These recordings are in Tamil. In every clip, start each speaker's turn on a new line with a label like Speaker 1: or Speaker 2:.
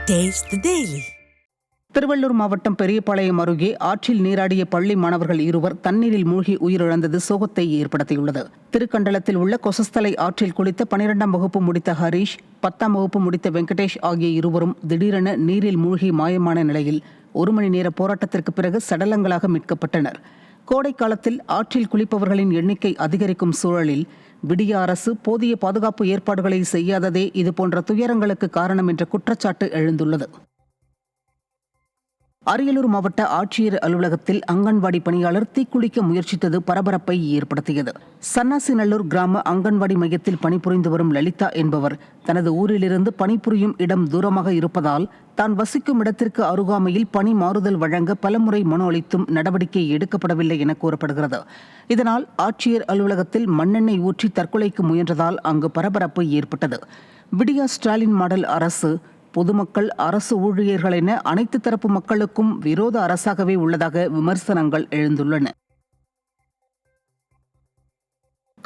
Speaker 1: Taste the Daily.
Speaker 2: திருவள்ளூர் மாவட்டம் பெரியபாளையம் அருகே ஆற்றில் நீராடிய பள்ளி மாணவர்கள் இருவர் தண்ணீரில் மூழ்கி உயிரிழந்தது சோகத்தை ஏற்படுத்தியுள்ளது. திருக்கண்டலத்தில் உள்ள கொசஸ்தலை ஆற்றில் குளித்த 12ஆம் வகுப்பு முடித்த ஹரீஷ், 10ஆம் வகுப்பு முடித்த வெங்கடேஷ் ஆகிய இருவரும் திடீரென நீரில் மூழ்கி மாயமான நிலையில் 1 மணி நேர போராட்டத்திற்கு பிறகு சடலங்களாக மீட்கப்பட்டனர். கோடை காலத்தில் ஆற்றில் குளிப்பவர்களின் எண்ணிக்கை அதிகரிக்கும் சூழலில் விடிய அரசு போதிய பாதுகாப்பு ஏற்பாடுகளை செய்யாததே இதுபோன்ற துயரங்களுக்கு காரணம் என்ற குற்றச்சாட்டு எழுந்துள்ளது. அரியலூர் மாவட்ட ஆட்சியர் அலுவலகத்தில் அங்கன்வாடி பணியாளர் தீக்குளிக்க முயற்சித்தது பரபரப்பை ஏற்படுத்தியது. சன்னாசிநல்லூர் கிராம அங்கன்வாடி மையத்தில் பணிபுரிந்து வரும் லலிதா என்பவர் தனது ஊரிலிருந்து பணிபுரியும் இடம் தூரமாக இருப்பதால் தான் வசிக்கும் இடத்திற்கு அருகாமையில் பணி மாறுதல் வழங்க பலமுறை மனு அளித்தும் நடவடிக்கை எடுக்கப்படவில்லை என கூறப்படுகிறது. இதனால் ஆட்சியர் அலுவலகத்தில் மண்ணெண்ணெய் ஊற்றி தற்கொலைக்கு முயன்றதால் அங்கு பரபரப்பு ஏற்பட்டது. விடியா ஸ்டாலின் மாடல் அரசு பொதுமக்கள், அரசு ஊழியர்கள் என அனைத்து தரப்பு மக்களுக்கும் விரோத அரசாகவே உள்ளதாக விமர்சனங்கள் எழுந்துள்ளன.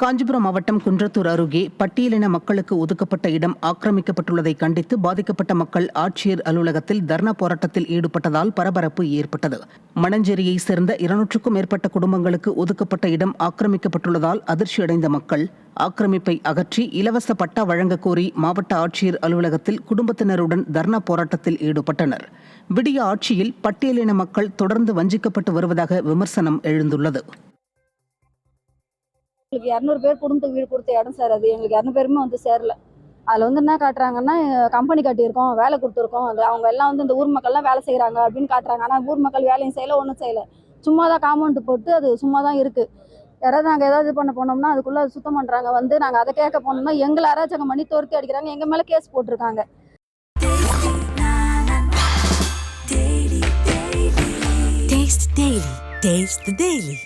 Speaker 2: காஞ்சிபுரம் மாவட்டம் குன்றத்தூர் அருகே பட்டியலின மக்களுக்கு ஒதுக்கப்பட்ட இடம் ஆக்கிரமிக்கப்பட்டுள்ளதை கண்டித்து பாதிக்கப்பட்ட மக்கள் ஆட்சியர் அலுவலகத்தில் தர்ணா போராட்டத்தில் ஈடுபட்டதால் பரபரப்பு ஏற்பட்டது. மணஞ்சேரியை சேர்ந்த 200க்கும் மேற்பட்ட குடும்பங்களுக்கு ஒதுக்கப்பட்ட இடம் ஆக்கிரமிக்கப்பட்டுள்ளதால் அதிர்ச்சியடைந்த மக்கள் ஆக்கிரமிப்பை அகற்றி இலவச பட்டா வழங்க கோரி மாவட்ட ஆட்சியர் அலுவலகத்தில் குடும்பத்தினருடன் தர்ணா போராட்டத்தில் ஈடுபட்டனர். விடிய ஆட்சியில் பட்டியலின மக்கள் தொடர்ந்து வஞ்சிக்கப்பட்டு வருவதாக விமர்சனம் எழுந்துள்ளது.
Speaker 3: 200 பேர் குடும்பத்துக்கு வீடு கொடுத்த இடம் சார். அது எங்களுக்கு 200 பேருமே சேரல. அதில் என்ன காட்டுறாங்கன்னா, கம்பெனி கட்டியிருக்கோம், வேலை கொடுத்துருக்கோம், அது அவங்க எல்லாம் இந்த ஊர் மக்கள்லாம் வேலை செய்கிறாங்க அப்படின்னு காட்டுறாங்க. ஆனால் ஊர் மக்கள் வேலையும் செய்யலை, ஒன்றும் செய்யலை. சும்மா தான் காம்பவுண்ட் போட்டு அது சும்மா தான் இருக்குது. யாராவது நாங்கள் ஏதாவது இது பண்ண போனோம்னா அதுக்குள்ளே சுத்தம் பண்ணுறாங்க. நாங்கள் அதை கேட்க போனோம்னா எங்களை அராஜகம் பண்ணி துரத்தி அடிக்கிறாங்க. எங்கள் மேலே கேஸ் போட்டிருக்காங்க.
Speaker 1: Taste the Daily.